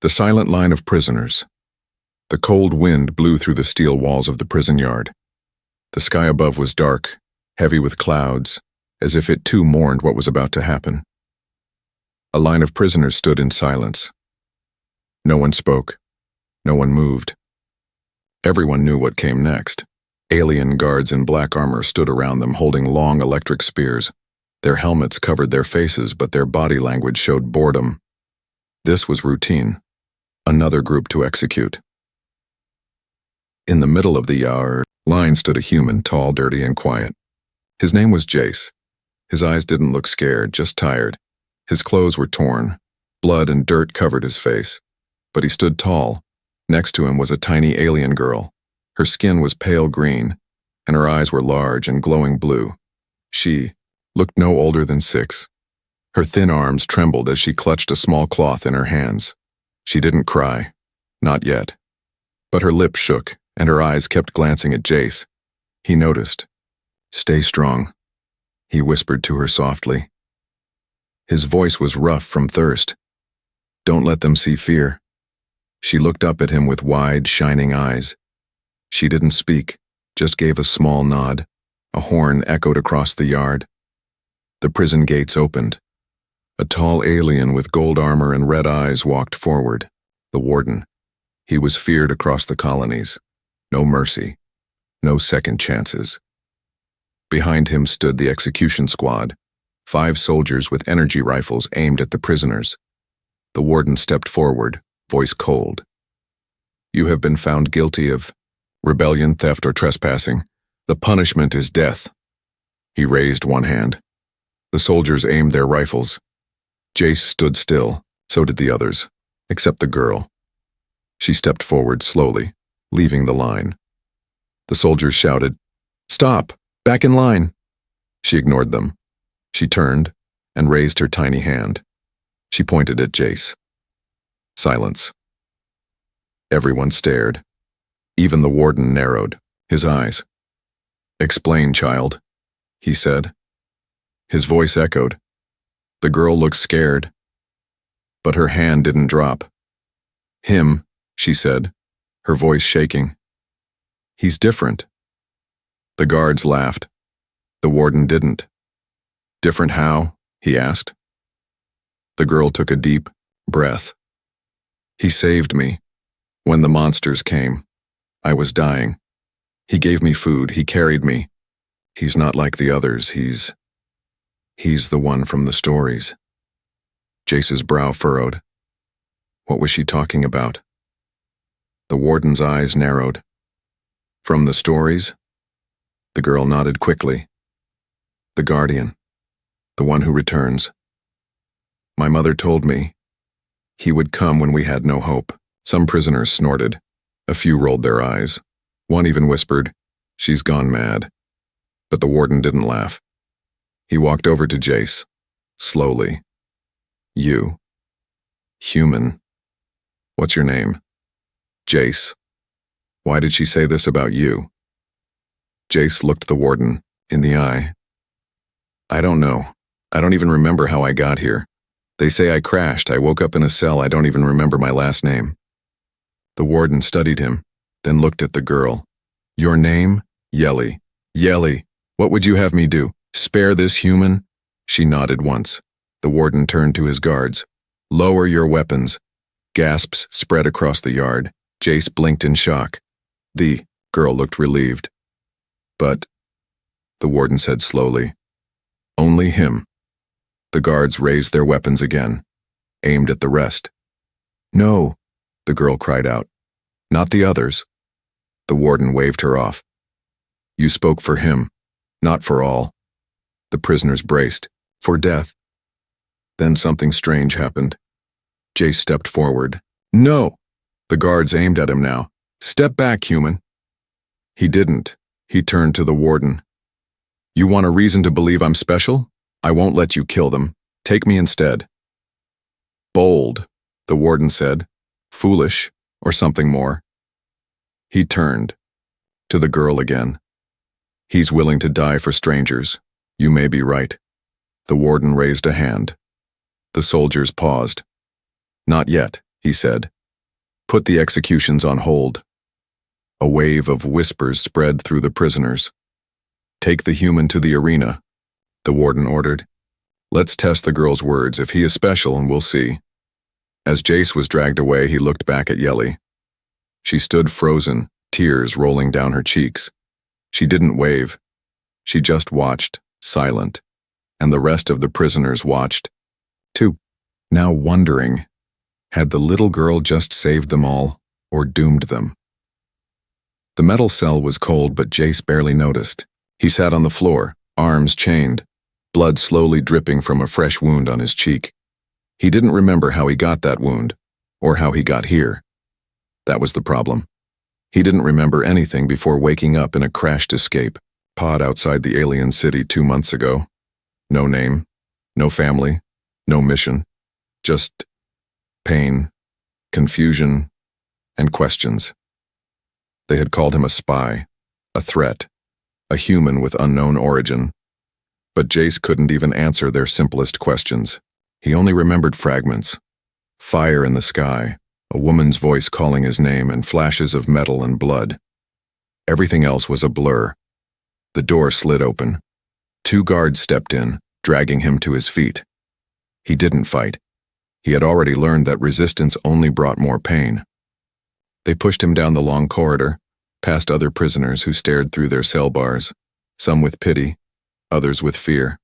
The silent line of prisoners. The cold wind blew through the steel walls of the prison yard. The sky above was dark, heavy with clouds, as if it too mourned what was about to happen. A line of prisoners stood in silence. No one spoke. No one moved. Everyone knew what came next. Alien guards in black armor stood around them holding long electric spears. Their helmets covered their faces, but their body language showed boredom. This was routine. Another group to execute. In the middle of the line stood a human, tall, dirty, and quiet. His name was Jace. His eyes didn't look scared, just tired. His clothes were torn. Blood and dirt covered his face. But he stood tall. Next to him was a tiny alien girl. Her skin was pale green, and her eyes were large and glowing blue. She looked no older than 6. Her thin arms trembled as she clutched a small cloth in her hands. She didn't cry. Not yet. But her lips shook, and her eyes kept glancing at Jace. He noticed. "Stay strong," he whispered to her softly. His voice was rough from thirst. "Don't let them see fear." She looked up at him with wide, shining eyes. She didn't speak, just gave a small nod. A horn echoed across the yard. The prison gates opened. A tall alien with gold armor and red eyes walked forward. The warden. He was feared across the colonies. No mercy. No second chances. Behind him stood the execution squad. 5 soldiers with energy rifles aimed at the prisoners. The warden stepped forward, voice cold. "You have been found guilty of rebellion, theft, or trespassing. The punishment is death." He raised one hand. The soldiers aimed their rifles. Jace stood still, so did the others, except the girl. She stepped forward slowly, leaving the line. The soldiers shouted, "Stop! Back in line!" She ignored them. She turned and raised her tiny hand. She pointed at Jace. Silence. Everyone stared. Even the warden narrowed his eyes. "Explain, child," he said. His voice echoed. The girl looked scared, but her hand didn't drop. "Him," she said, her voice shaking. "He's different." The guards laughed. The warden didn't. "Different how?" he asked. The girl took a deep breath. "He saved me. When the monsters came, I was dying. He gave me food, he carried me. He's not like the others, he's the one from the stories." Jace's brow furrowed. What was she talking about? The warden's eyes narrowed. "From the stories?" The girl nodded quickly. "The guardian. The one who returns. My mother told me he would come when we had no hope." Some prisoners snorted. A few rolled their eyes. One even whispered, "She's gone mad." But the warden didn't laugh. He walked over to Jace, slowly. "You. Human. What's your name?" "Jace." "Why did she say this about you?" Jace looked the warden in the eye. "I don't know. I don't even remember how I got here. They say I crashed. I woke up in a cell. I don't even remember my last name." The warden studied him, then looked at the girl. "Your name? Yelly. Yelly. What would you have me do? Spare this human?" She nodded once. The warden turned to his guards. "Lower your weapons." Gasps spread across the yard. Jace blinked in shock. The girl looked relieved. "But," the warden said slowly, "only him." The guards raised their weapons again, aimed at the rest. "No," the girl cried out. "Not the others." The warden waved her off. "You spoke for him, not for all." The prisoners braced for death. Then something strange happened. Jace stepped forward. "No!" The guards aimed at him now. "Step back, human." He didn't. He turned to the warden. "You want a reason to believe I'm special? I won't let you kill them. Take me instead." "Bold," the warden said. "Foolish, or something more." He turned to the girl again. "He's willing to die for strangers. You may be right." The warden raised a hand. The soldiers paused. "Not yet," he said. Put the executions on hold. A wave of whispers spread through the prisoners. Take the human to the arena, the warden ordered. Let's test the girl's words. If he is special, and we'll see. As Jace was dragged away, he looked back at Yelly. She stood frozen, tears rolling down her cheeks. She didn't wave. She just watched, silent. And the rest of the prisoners watched, too, now wondering, had the little girl just saved them all, or doomed them? The metal cell was cold, but Jace barely noticed. He sat on the floor, arms chained, blood slowly dripping from a fresh wound on his cheek. He didn't remember how he got that wound, or how he got here. That was the problem. He didn't remember anything before waking up in a crashed escape pod outside the alien city 2 months ago. No name, no family, no mission, just pain, confusion, and questions. They had called him a spy, a threat, a human with unknown origin. But Jace couldn't even answer their simplest questions. He only remembered fragments. Fire in the sky, a woman's voice calling his name, and flashes of metal and blood. Everything else was a blur. The door slid open. 2 guards stepped in, dragging him to his feet. He didn't fight. He had already learned that resistance only brought more pain. They pushed him down the long corridor, past other prisoners who stared through their cell bars, some with pity, others with fear.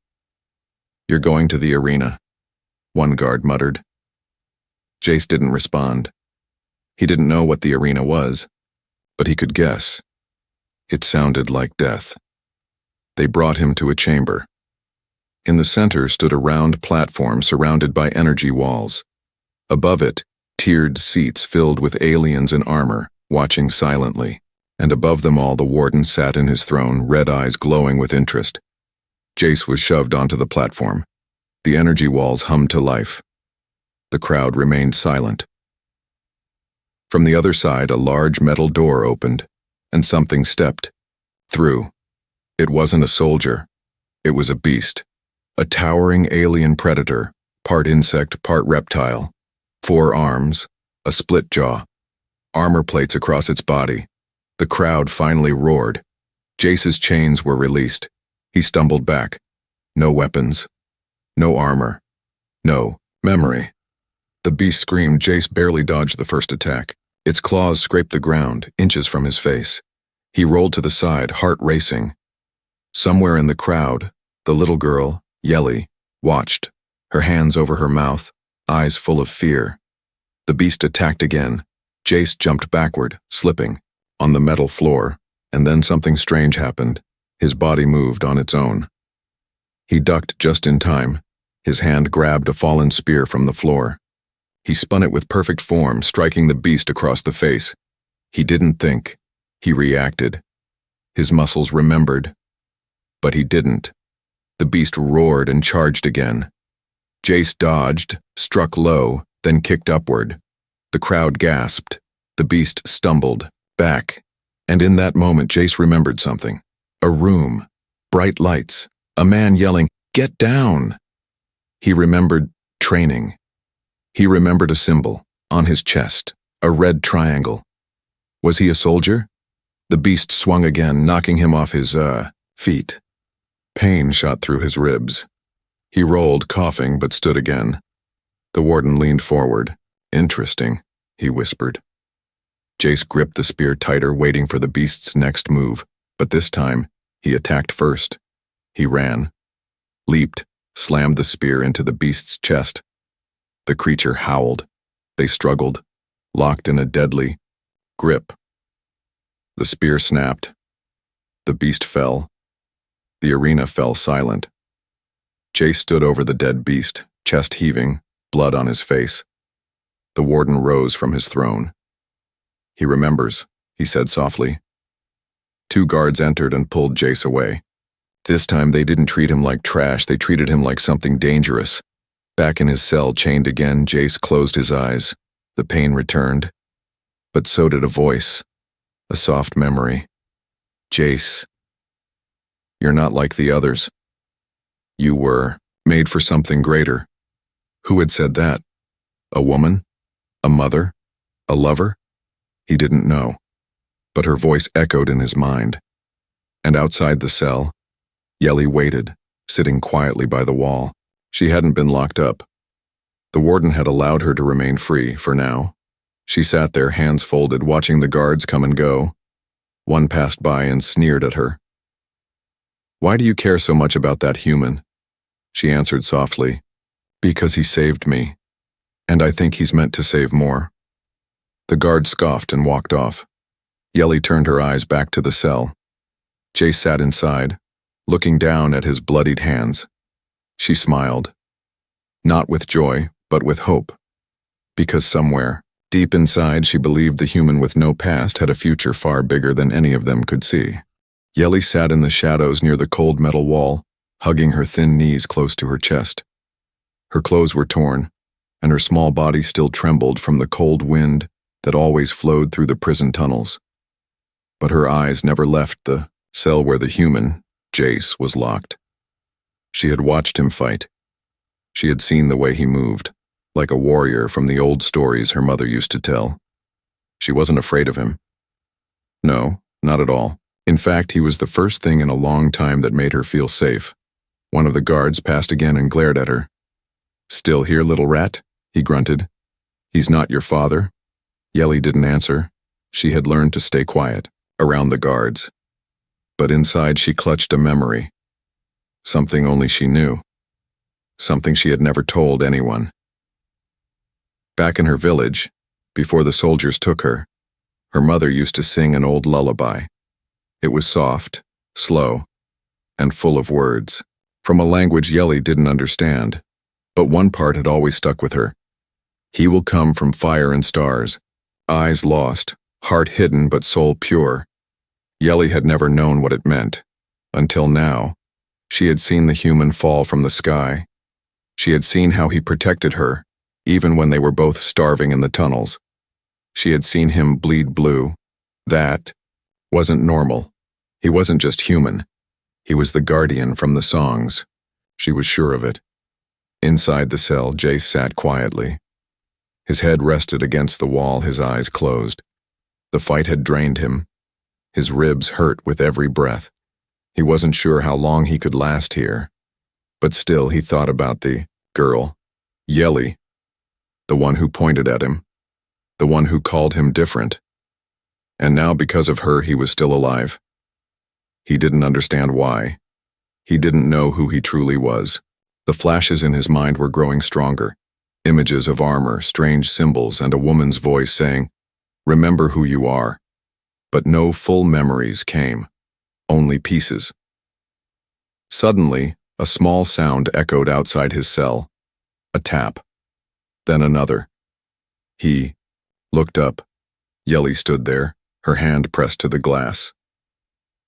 You're going to the arena, one guard muttered. Jace didn't respond. He didn't know what the arena was, but he could guess. It sounded like death. They brought him to a chamber. In the center stood a round platform surrounded by energy walls. Above it, tiered seats filled with aliens in armor, watching silently. And above them all, the warden sat in his throne, red eyes glowing with interest. Jace was shoved onto the platform. The energy walls hummed to life. The crowd remained silent. From the other side, a large metal door opened, and something stepped through. It wasn't a soldier. It was a beast. A towering alien predator, part insect, part reptile. 4 arms, a split jaw, armor plates across its body. The crowd finally roared. Jace's chains were released. He stumbled back. No weapons. No armor. No memory. The beast screamed. Jace barely dodged the first attack. Its claws scraped the ground, inches from his face. He rolled to the side, heart racing. Somewhere in the crowd, the little girl, Yelly, watched, her hands over her mouth, eyes full of fear. The beast attacked again. Jace jumped backward, slipping, on the metal floor, and then something strange happened. His body moved on its own. He ducked just in time. His hand grabbed a fallen spear from the floor. He spun it with perfect form, striking the beast across the face. He didn't think. He reacted. His muscles remembered. But he didn't. The beast roared and charged again. Jace dodged, struck low, then kicked upward. The crowd gasped. The beast stumbled, back. And in that moment, Jace remembered something. A room, bright lights, a man yelling, "Get down!" He remembered training. He remembered a symbol, on his chest, a red triangle. Was he a soldier? The beast swung again, knocking him off his, feet. Pain shot through his ribs. He rolled, coughing, but stood again. The warden leaned forward. "Interesting," he whispered. Jace gripped the spear tighter, waiting for the beast's next move, but this time, he attacked first. He ran, leaped, slammed the spear into the beast's chest. The creature howled. They struggled, locked in a deadly grip. The spear snapped. The beast fell. The arena fell silent. Jace stood over the dead beast, chest heaving, blood on his face. The warden rose from his throne. "He remembers," he said softly. 2 guards entered and pulled Jace away. This time they didn't treat him like trash, they treated him like something dangerous. Back in his cell, chained again, Jace closed his eyes. The pain returned. But so did a voice, a soft memory. "Jace, you're not like the others. You were made for something greater." Who had said that? A woman? A mother? A lover? He didn't know. But her voice echoed in his mind. And outside the cell, Yelly waited, sitting quietly by the wall. She hadn't been locked up. The warden had allowed her to remain free, for now. She sat there, hands folded, watching the guards come and go. One passed by and sneered at her. "Why do you care so much about that human?" She answered softly. "Because he saved me. And I think he's meant to save more." The guard scoffed and walked off. Yelly turned her eyes back to the cell. Jace sat inside, looking down at his bloodied hands. She smiled. Not with joy, but with hope. Because somewhere, deep inside, she believed the human with no past had a future far bigger than any of them could see. Yelly sat in the shadows near the cold metal wall, hugging her thin knees close to her chest. Her clothes were torn, and her small body still trembled from the cold wind that always flowed through the prison tunnels. But her eyes never left the cell where the human, Jace, was locked. She had watched him fight. She had seen the way he moved, like a warrior from the old stories her mother used to tell. She wasn't afraid of him. No, not at all. In fact, he was the first thing in a long time that made her feel safe. One of the guards passed again and glared at her. "Still here, little rat?" he grunted. "He's not your father?" Yelly didn't answer. She had learned to stay quiet, around the guards. But inside she clutched a memory. Something only she knew. Something she had never told anyone. Back in her village, before the soldiers took her, her mother used to sing an old lullaby. It was soft, slow, and full of words, from a language Yelly didn't understand, but one part had always stuck with her. "He will come from fire and stars, eyes lost, heart hidden but soul pure." Yelly had never known what it meant, until now. She had seen the human fall from the sky. She had seen how he protected her, even when they were both starving in the tunnels. She had seen him bleed blue. That wasn't normal. He wasn't just human. He was the guardian from the songs. She was sure of it. Inside the cell, Jace sat quietly. His head rested against the wall, his eyes closed. The fight had drained him. His ribs hurt with every breath. He wasn't sure how long he could last here. But still, he thought about the girl, Yelly, the one who pointed at him, the one who called him different. And now, because of her, he was still alive. He didn't understand why. He didn't know who he truly was. The flashes in his mind were growing stronger. Images of armor, strange symbols, and a woman's voice saying, "Remember who you are." But no full memories came. Only pieces. Suddenly, a small sound echoed outside his cell. A tap. Then another. He looked up. Yelly stood there, her hand pressed to the glass.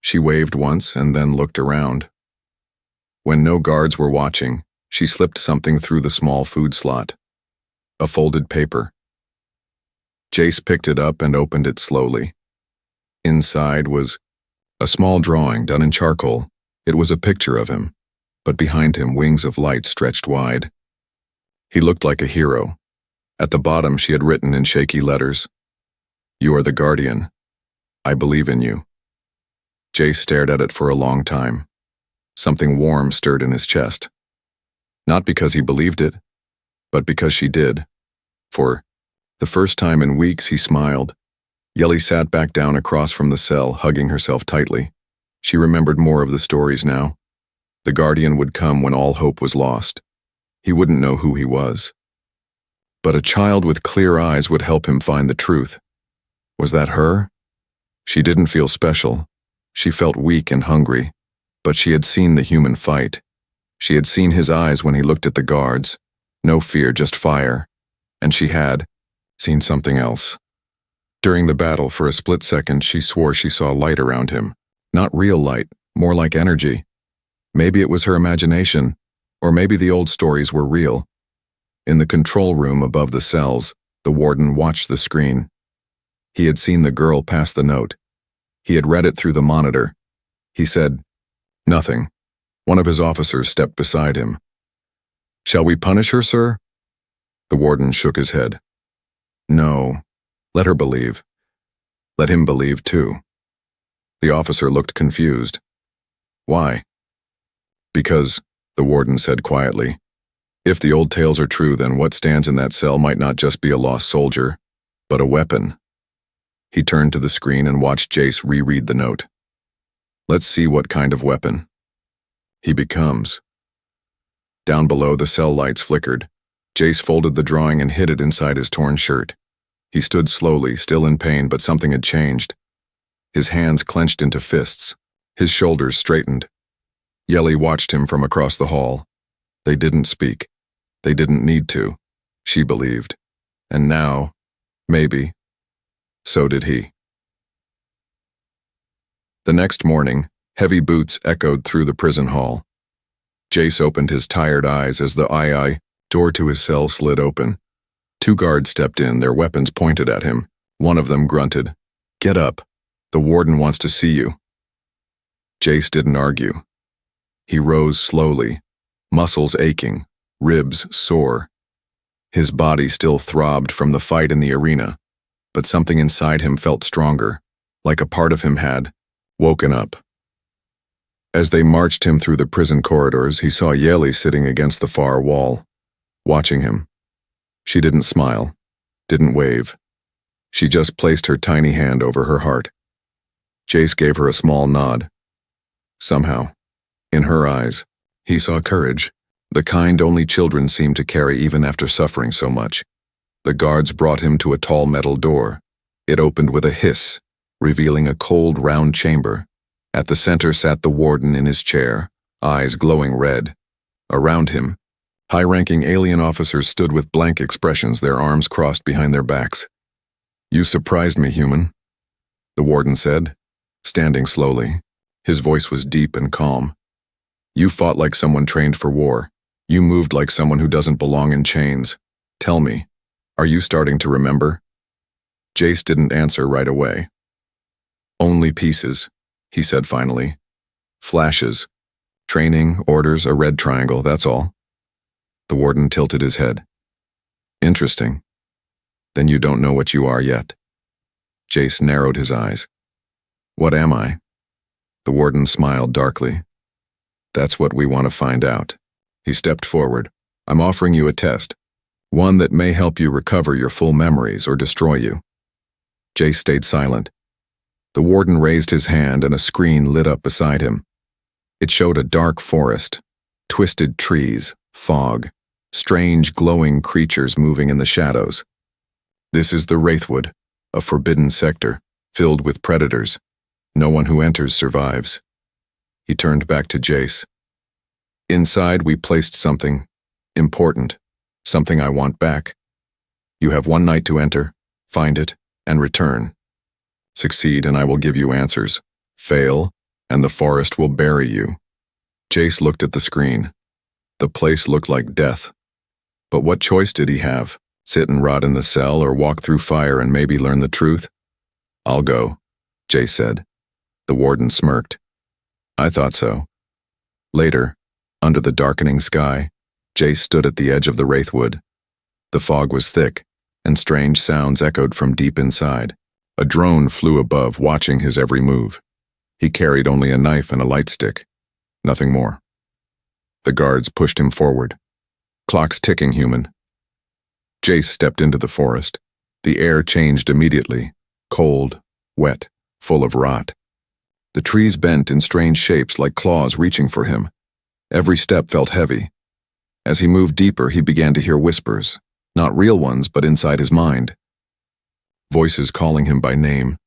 She waved once and then looked around. When no guards were watching, she slipped something through the small food slot. A folded paper. Jace picked it up and opened it slowly. Inside was a small drawing done in charcoal. It was a picture of him, but behind him wings of light stretched wide. He looked like a hero. At the bottom she had written in shaky letters, "You are the guardian. I believe in you." Jace stared at it for a long time. Something warm stirred in his chest. Not because he believed it, but because she did. For the first time in weeks, he smiled. Yelly sat back down across from the cell, hugging herself tightly. She remembered more of the stories now. The guardian would come when all hope was lost. He wouldn't know who he was. But a child with clear eyes would help him find the truth. Was that her? She didn't feel special. She felt weak and hungry. But she had seen the human fight. She had seen his eyes when he looked at the guards. No fear, just fire. And she had seen something else. During the battle, for a split second, she swore she saw light around him. Not real light, more like energy. Maybe it was her imagination, or maybe the old stories were real. In the control room above the cells, the warden watched the screen. He had seen the girl pass the note. He had read it through the monitor. He said, "Nothing." One of his officers stepped beside him. "Shall we punish her, sir?" The warden shook his head. No. Let her believe. Let him believe, too. The officer looked confused. Why? Because, the warden said quietly, if the old tales are true, then what stands in that cell might not just be a lost soldier, but a weapon. He turned to the screen and watched Jace reread the note. Let's see what kind of weapon he becomes. Down below, the cell lights flickered. Jace folded the drawing and hid it inside his torn shirt. He stood slowly, still in pain, but something had changed. His hands clenched into fists. His shoulders straightened. Yelly watched him from across the hall. They didn't speak. They didn't need to, she believed. And now, maybe, so did he. The next morning, heavy boots echoed through the prison hall. Jace opened his tired eyes as the door to his cell slid open. 2 guards stepped in, their weapons pointed at him. One of them grunted, "Get up. The warden wants to see you." Jace didn't argue. He rose slowly, muscles aching, ribs sore. His body still throbbed from the fight in the arena, but something inside him felt stronger, like a part of him had woken up. As they marched him through the prison corridors, he saw Yeli sitting against the far wall, watching him. She didn't smile, didn't wave. She just placed her tiny hand over her heart. Jace gave her a small nod. Somehow, in her eyes, he saw courage, the kind only children seem to carry even after suffering so much. The guards brought him to a tall metal door. It opened with a hiss, revealing a cold, round chamber. At the center sat the warden in his chair, eyes glowing red. Around him, high-ranking alien officers stood with blank expressions, their arms crossed behind their backs. "You surprised me, human," the warden said, standing slowly. His voice was deep and calm. "You fought like someone trained for war. You moved like someone who doesn't belong in chains. Tell me, are you starting to remember?" Jace didn't answer right away. "Only pieces," he said finally. "Flashes. Training, orders, a red triangle, that's all." The warden tilted his head. "Interesting. Then you don't know what you are yet." Jace narrowed his eyes. "What am I?" The warden smiled darkly. "That's what we want to find out." He stepped forward. "I'm offering you a test. One that may help you recover your full memories or destroy you." Jace stayed silent. The warden raised his hand and a screen lit up beside him. It showed a dark forest, twisted trees, fog, strange glowing creatures moving in the shadows. "This is the Wraithwood, a forbidden sector, filled with predators. No one who enters survives." He turned back to Jace. "Inside we placed something important, something I want back. You have 1 night to enter, find it, and return. Succeed and I will give you answers. Fail, and the forest will bury you." Jace looked at the screen. The place looked like death. But what choice did he have? Sit and rot in the cell or walk through fire and maybe learn the truth? "I'll go," Jace said. The warden smirked. "I thought so." Later, under the darkening sky, Jace stood at the edge of the Wraithwood. The fog was thick, and strange sounds echoed from deep inside. A drone flew above, watching his every move. He carried only a knife and a light stick. Nothing more. The guards pushed him forward. "Clock's ticking, human." Jace stepped into the forest. The air changed immediately, cold, wet, full of rot. The trees bent in strange shapes like claws reaching for him. Every step felt heavy. As he moved deeper, he began to hear whispers, not real ones, but inside his mind. Voices calling him by name,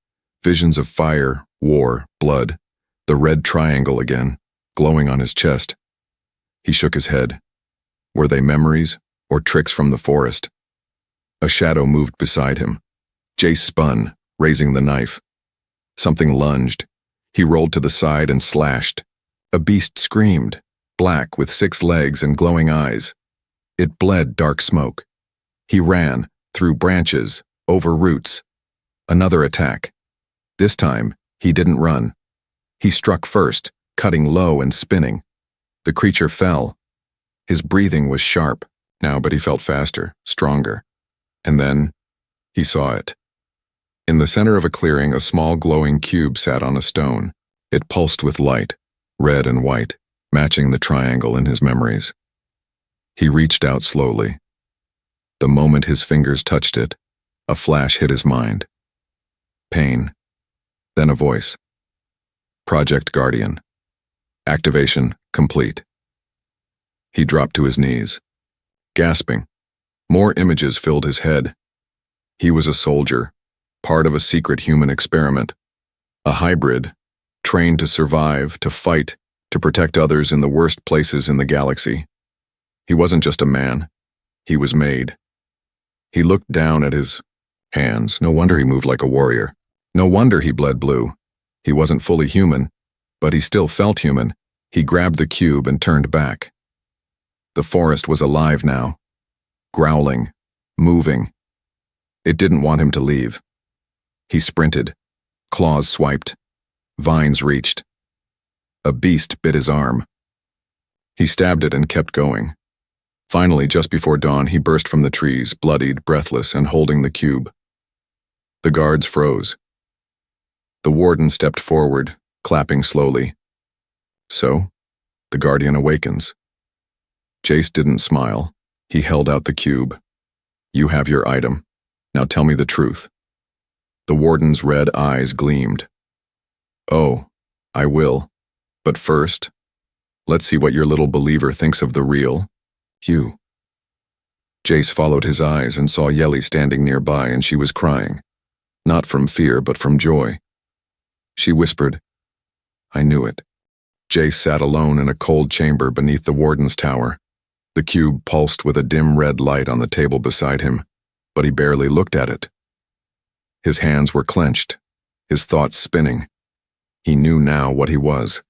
visions of fire, war, blood, the red triangle again, glowing on his chest. He shook his head. Were they memories or tricks from the forest? A shadow moved beside him. Jace spun, raising the knife. Something lunged. He rolled to the side and slashed. A beast screamed, black with 6 legs and glowing eyes. It bled dark smoke. He ran, through branches, over roots. Another attack. This time, he didn't run. He struck first, cutting low and spinning. The creature fell. His breathing was sharp now, but he felt faster, stronger. And then, He saw it. In the center of a clearing, a small glowing cube sat on a stone. It pulsed with light, red and white, matching the triangle in his memories. He reached out slowly. The moment his fingers touched it, a flash hit his mind. Pain. Then a voice. Project Guardian. Activation complete. He dropped to his knees. Gasping, more images filled his head. He was a soldier, part of a secret human experiment. A hybrid, trained to survive, to fight, to protect others in the worst places in the galaxy. He wasn't just a man. He was made. He looked down at his hands. No wonder he moved like a warrior. No wonder he bled blue. He wasn't fully human, but he still felt human. He grabbed the cube and turned back. The forest was alive now, growling, moving. It didn't want him to leave. He sprinted. Claws swiped. Vines reached. A beast bit his arm. He stabbed it and kept going. Finally, just before dawn, he burst from the trees, bloodied, breathless, and holding the cube. The guards froze. The warden stepped forward, clapping slowly. So, the Guardian awakens. Jace didn't smile. He held out the cube. You have your item. Now tell me the truth. The warden's red eyes gleamed. Oh, I will. But first, let's see what your little believer thinks of the real you. Jace followed his eyes and saw Yelly standing nearby, and she was crying. Not from fear, but from joy. She whispered, I knew it. Jace sat alone in a cold chamber beneath the warden's tower. The cube pulsed with a dim red light on the table beside him, but he barely looked at it. His hands were clenched, his thoughts spinning. He knew now what he was.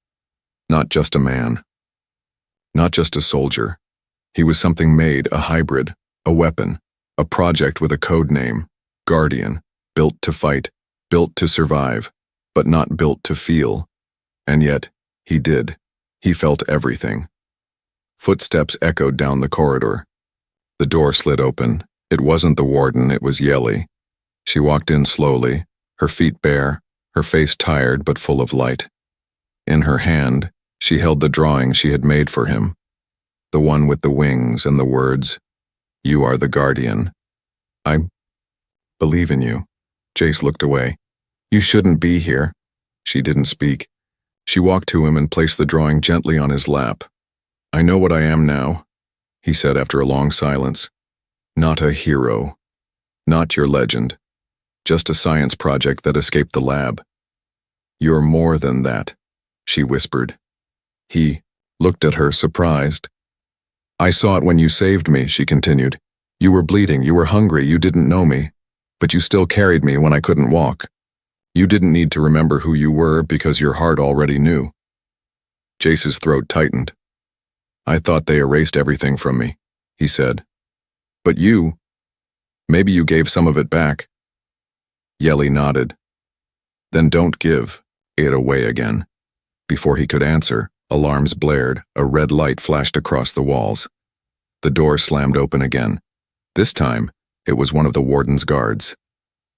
Not just a man. Not just a soldier. He was something made, a hybrid, a weapon, a project with a code name, Guardian, built to fight, built to survive, but not built to feel. And yet, he did. He felt everything. Footsteps echoed down the corridor. The door slid open. It wasn't the warden, it was Yelly. She walked in slowly, her feet bare, her face tired but full of light. In her hand, she held the drawing she had made for him. The one with the wings and the words, You are the Guardian. I believe in you. Jace looked away. You shouldn't be here. She didn't speak. She walked to him and placed the drawing gently on his lap. I know what I am now, he said after a long silence. Not a hero. Not your legend. Just a science project that escaped the lab. You're more than that, she whispered. He looked at her, surprised. I saw it when you saved me, she continued. You were bleeding, you were hungry, you didn't know me, but you still carried me when I couldn't walk. You didn't need to remember who you were because your heart already knew. Jace's throat tightened. I thought they erased everything from me, he said. But you, maybe you gave some of it back. Yelly nodded. Then don't give it away again. Before he could answer, alarms blared, a red light flashed across the walls. The door slammed open again. This time, it was one of the warden's guards.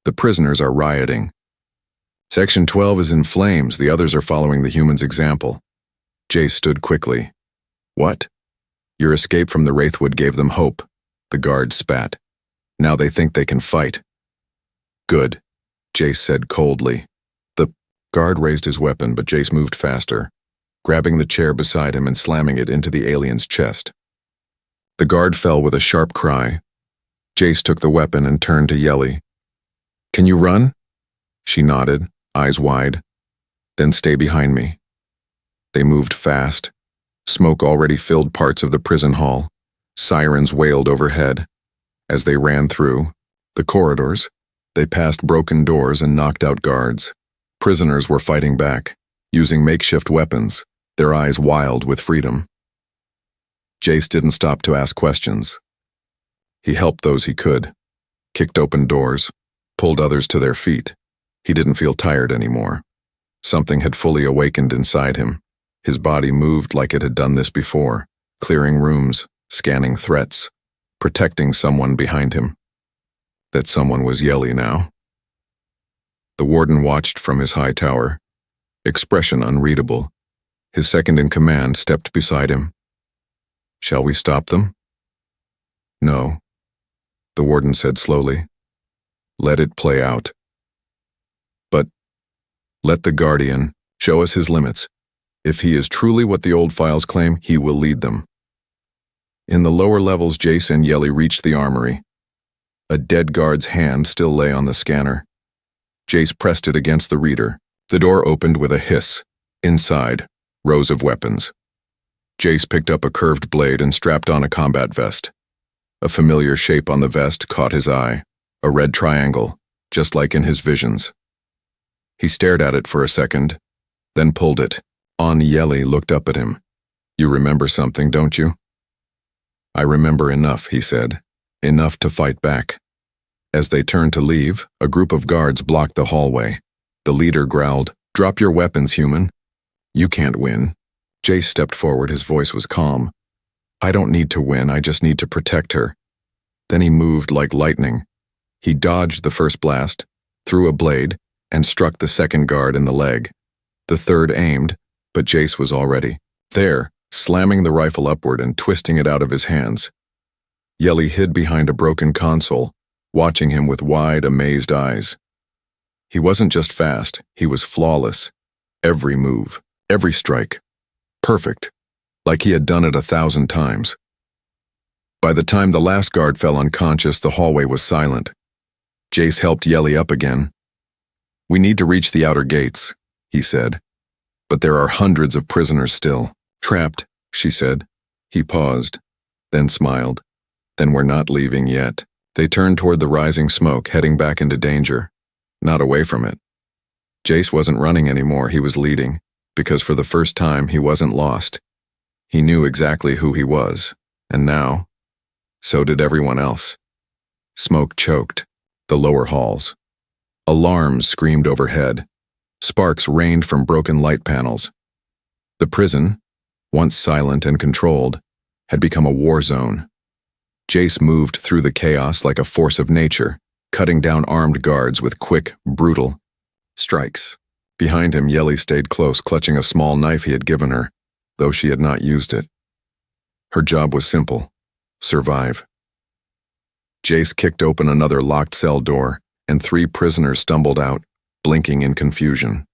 The prisoners are rioting. Section 12 is in flames, the others are following the humans' example. Jace stood quickly. What? Your escape from the Wraithwood gave them hope, the guard spat. Now they think they can fight. Good, Jace said coldly. The guard raised his weapon, but Jace moved faster, grabbing the chair beside him and slamming it into the alien's chest. The guard fell with a sharp cry. Jace took the weapon and turned to Yelly. Can you run? She nodded, eyes wide. Then stay behind me. They moved fast. Smoke already filled parts of the prison hall. Sirens wailed overhead. As they ran through the corridors, they passed broken doors and knocked out guards. Prisoners were fighting back, using makeshift weapons, their eyes wild with freedom. Jace didn't stop to ask questions. He helped those he could, kicked open doors, pulled others to their feet. He didn't feel tired anymore. Something had fully awakened inside him. His body moved like it had done this before, clearing rooms, scanning threats, protecting someone behind him. that someone was yelling now. The warden watched from his high tower, expression unreadable. His second-in-command stepped beside him. "Shall we stop them?" "No," the warden said slowly. "Let it play out. But let the Guardian show us his limits. If he is truly what the old files claim, he will lead them." In the lower levels, Jace and Yelly reached the armory. A dead guard's hand still lay on the scanner. Jace pressed it against the reader. The door opened with a hiss. Inside, rows of weapons. Jace picked up a curved blade and strapped on a combat vest. A familiar shape on the vest caught his eye, a red triangle, just like in his visions. He stared at it for a second, then pulled it. Yelly looked up at him. "You remember something, don't you?" "I remember enough," he said. "Enough to fight back." As they turned to leave, a group of guards blocked the hallway. The leader growled, "Drop your weapons, human. You can't win." Jace stepped forward, his voice was calm. "I don't need to win, I just need to protect her." Then he moved like lightning. He dodged the first blast, threw a blade, and struck the second guard in the leg. The third aimed, but Jace was already there, slamming the rifle upward and twisting it out of his hands. Yelly hid behind a broken console, watching him with wide, amazed eyes. He wasn't just fast, he was flawless. Every move, every strike. Perfect. Like he had done it 1,000 times. By the time the last guard fell unconscious, the hallway was silent. Jace helped Yelly up again. "We need to reach the outer gates," he said. "But there are hundreds of prisoners still." "Trapped," she said. He paused, then smiled. "Then we're not leaving yet." They turned toward the rising smoke, heading back into danger. Not away from it. Jace wasn't running anymore, he was leading, because for the first time he wasn't lost. He knew exactly who he was, and now, so did everyone else. Smoke choked the lower halls. Alarms screamed overhead. Sparks rained from broken light panels. The prison, once silent and controlled, had become a war zone. Jace moved through the chaos like a force of nature, cutting down armed guards with quick, brutal strikes. Behind him, Yelly stayed close, clutching a small knife he had given her, though she had not used it. Her job was simple: survive. Jace kicked open another locked cell door, and 3 prisoners stumbled out, blinking in confusion.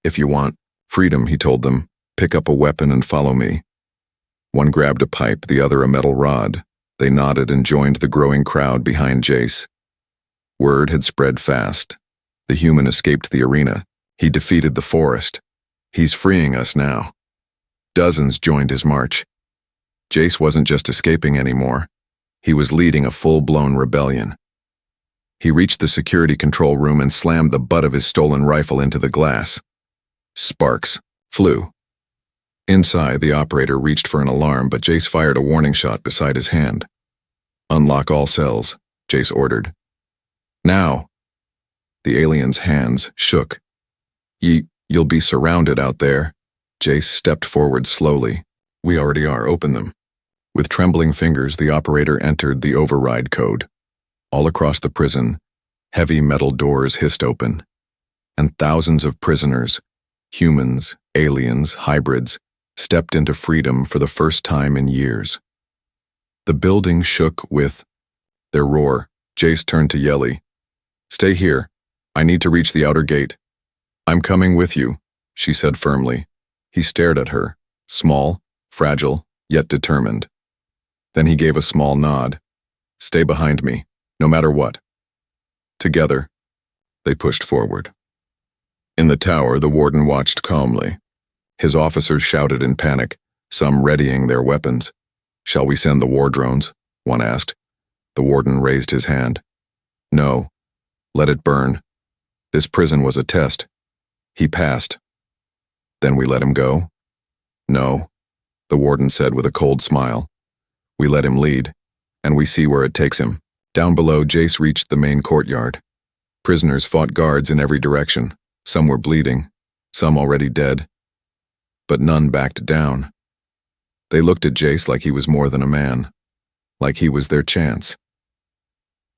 "If you want freedom," he told them, "pick up a weapon and follow me." One grabbed a pipe, the other a metal rod. They nodded and joined the growing crowd behind Jace. Word had spread fast. The human escaped the arena. He defeated the forest. He's freeing us now. Dozens joined his march. Jace wasn't just escaping anymore. He was leading a full-blown rebellion. He reached the security control room and slammed the butt of his stolen rifle into the glass. Sparks flew. Inside, the operator reached for an alarm, but Jace fired a warning shot beside his hand. "Unlock all cells," Jace ordered. "Now!" The alien's hands shook. You'll be surrounded out there." Jace stepped forward slowly. "We already are. Open them." With trembling fingers, the operator entered the override code. All across the prison, heavy metal doors hissed open, and thousands of prisoners, humans, aliens, hybrids, stepped into freedom for the first time in years. The building shook with their roar. Jace turned to Yelly. "Stay here. I need to reach the outer gate." "I'm coming with you," she said firmly. He stared at her, small, fragile, yet determined. Then he gave a small nod. "Stay behind me, no matter what." Together, they pushed forward. In the tower, the warden watched calmly. His officers shouted in panic, some readying their weapons. "Shall we send the war drones?" one asked. The warden raised his hand. "No. Let it burn. This prison was a test. He passed. Then we let him go?" "No," the warden said with a cold smile. "We let him lead, and we see where it takes him." Down below, Jace reached the main courtyard. Prisoners fought guards in every direction. Some were bleeding, some already dead. But none backed down. They looked at Jace like he was more than a man, like he was their chance.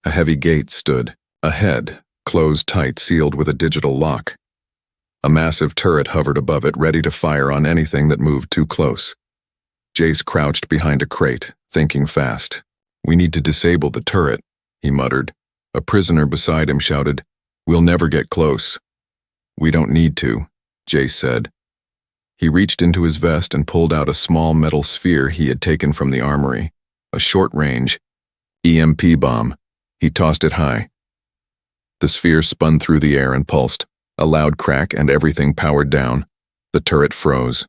A heavy gate stood, ahead, closed tight, sealed with a digital lock. A massive turret hovered above it, ready to fire on anything that moved too close. Jace crouched behind a crate, thinking fast. "We need to disable the turret," he muttered. A prisoner beside him shouted, "We'll never get close." "We don't need to," Jace said. He reached into his vest and pulled out a small metal sphere he had taken from the armory, a short-range EMP bomb. He tossed it high. The sphere spun through the air and pulsed. A loud crack and everything powered down. The turret froze.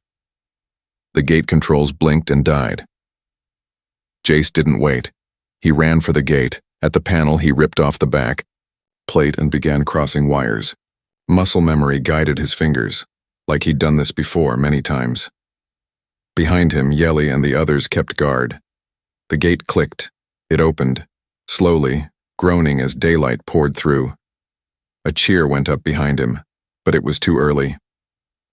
The gate controls blinked and died. Jace didn't wait. He ran for the gate. At the panel, he ripped off the back plate and began crossing wires. Muscle memory guided his fingers, like he'd done this before many times. Behind him, Yeli and the others kept guard. The gate clicked. It opened, slowly, groaning as daylight poured through. A cheer went up behind him, but it was too early.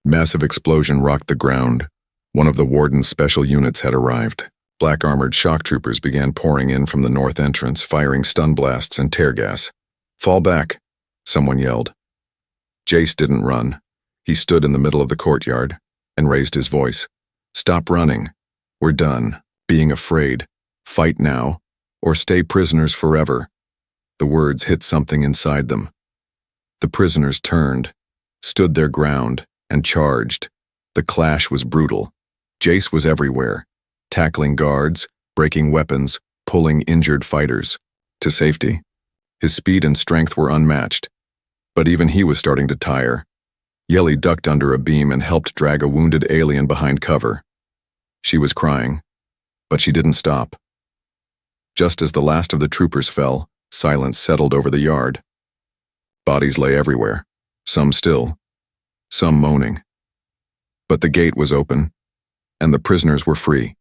Massive explosion rocked the ground. One of the warden's special units had arrived. Black-armored shock troopers began pouring in from the north entrance, firing stun blasts and tear gas. "Fall back," someone yelled. Jace didn't run. He stood in the middle of the courtyard and raised his voice. "Stop running. We're done being afraid. Fight now, or stay prisoners forever." The words hit something inside them. The prisoners turned, stood their ground, and charged. The clash was brutal. Jace was everywhere, tackling guards, breaking weapons, pulling injured fighters to safety. His speed and strength were unmatched, but even he was starting to tire. Yeli ducked under a beam and helped drag a wounded alien behind cover. She was crying, but she didn't stop. Just as the last of the troopers fell, silence settled over the yard. Bodies lay everywhere, some still, some moaning. But the gate was open, and the prisoners were free.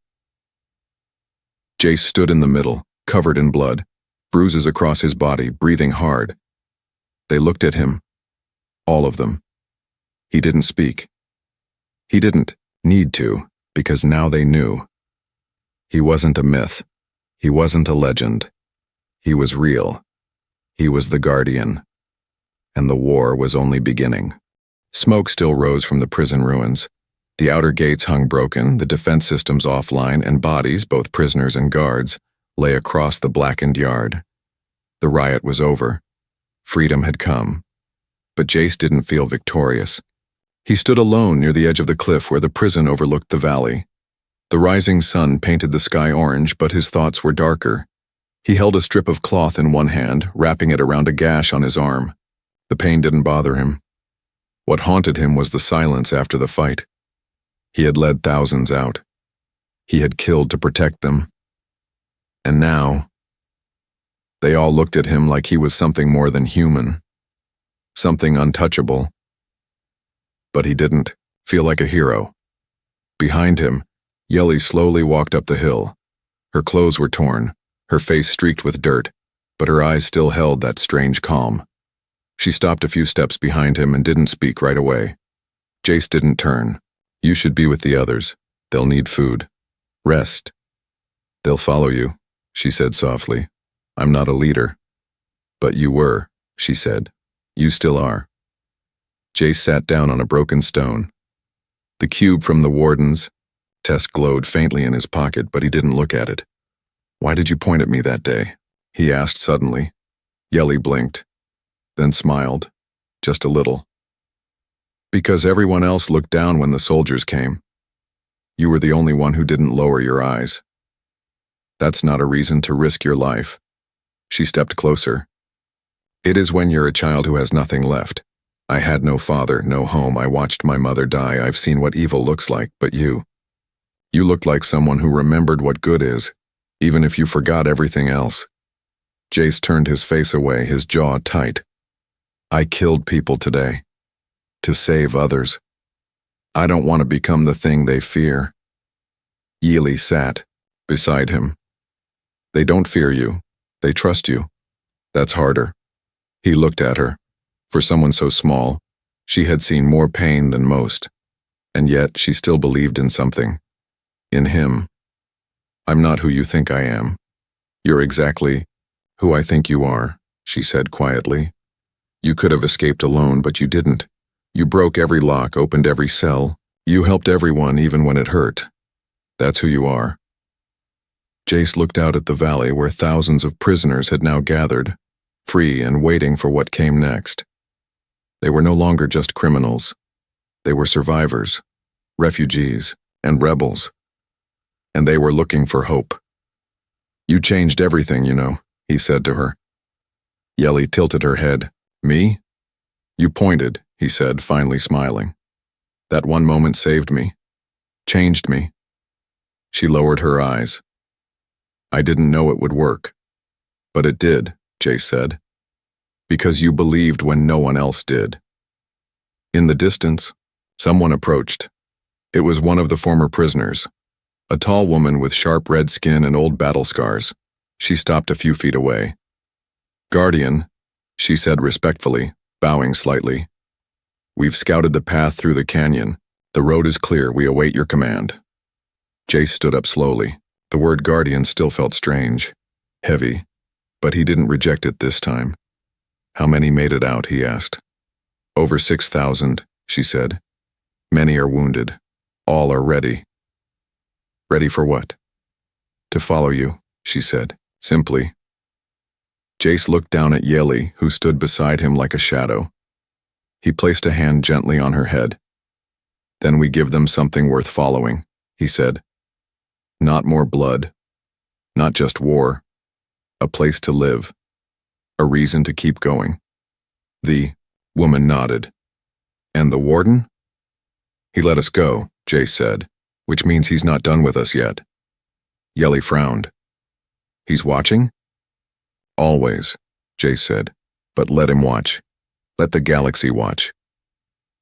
Jace stood in the middle, covered in blood, bruises across his body, breathing hard. They looked at him, all of them. He didn't speak. He didn't need to, because now they knew. He wasn't a myth. He wasn't a legend. He was real. He was the Guardian. And the war was only beginning. Smoke still rose from the prison ruins. The outer gates hung broken, the defense systems offline, and bodies, both prisoners and guards, lay across the blackened yard. The riot was over. Freedom had come. But Jace didn't feel victorious. He stood alone near the edge of the cliff where the prison overlooked the valley. The rising sun painted the sky orange, but his thoughts were darker. He held a strip of cloth in one hand, wrapping it around a gash on his arm. The pain didn't bother him. What haunted him was the silence after the fight. He had led thousands out. He had killed to protect them. And now, they all looked at him like he was something more than human, something untouchable. But he didn't feel like a hero. Behind him, Yeli slowly walked up the hill. Her clothes were torn, her face streaked with dirt, but her eyes still held that strange calm. She stopped a few steps behind him and didn't speak right away. Jace didn't turn. "You should be with the others. They'll need food. Rest. They'll follow you," she said softly. "I'm not a leader." "But you were," she said. "You still are." Jace sat down on a broken stone. The cube from the warden's test glowed faintly in his pocket, but he didn't look at it. "Why did you point at me that day?" he asked suddenly. Yeli blinked, then smiled, just a little. "Because everyone else looked down when the soldiers came. You were the only one who didn't lower your eyes. That's not a reason to risk your life." She stepped closer. "It is when you're a child who has nothing left. I had no father, no home. I watched my mother die. I've seen what evil looks like, but you looked like someone who remembered what good is, even if you forgot everything else." Jace turned his face away, his jaw tight. "I killed people today. To save others. I don't want to become the thing they fear." Yeli sat beside him. "They don't fear you. They trust you. That's harder." He looked at her. For someone so small, she had seen more pain than most, and yet she still believed in something. In him. "I'm not who you think I am. You're exactly Who I think you are, she said quietly. You could have escaped alone, but you didn't. You broke every lock, opened every cell. You helped everyone even when it hurt. That's who you are. Jace looked out at the valley where thousands of prisoners had now gathered, free and waiting for what came next. They were no longer just criminals. They were survivors, refugees, and rebels. And they were looking for hope. You changed everything, you know, he said to her. Yelly tilted her head. Me? You pointed, he said, finally smiling. That one moment saved me. Changed me. She lowered her eyes. I didn't know it would work. But it did, Jace said. Because you believed when no one else did. In the distance, someone approached. It was one of the former prisoners, a tall woman with sharp red skin and old battle scars. She stopped a few feet away. Guardian, she said respectfully, bowing slightly. We've scouted the path through the canyon. The road is clear. We await your command. Jace stood up slowly. The word guardian still felt strange, heavy, but he didn't reject it this time. How many made it out, he asked. Over 6,000, she said. Many are wounded. All are ready. Ready for what? To follow you, she said, simply. Jace looked down at Yeli, who stood beside him like a shadow. He placed a hand gently on her head. Then we give them something worth following, he said. Not more blood. Not just war. A place to live. A reason to keep going. The woman nodded. And the warden? He let us go, Jace said, which means he's not done with us yet. Yeli frowned. He's watching? Always, Jace said, but let him watch. Let the galaxy watch.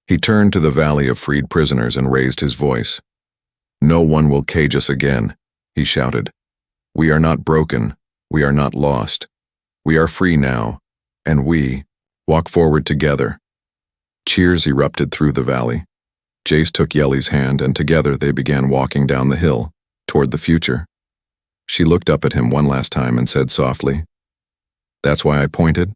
He turned to the valley of freed prisoners and raised his voice. No one will cage us again, he shouted. We are not broken. We are not lost. We are free now, and we walk forward together. Cheers erupted through the valley. Jace took Yeli's hand, and together they began walking down the hill, toward the future. She looked up at him one last time and said softly, That's why I pointed?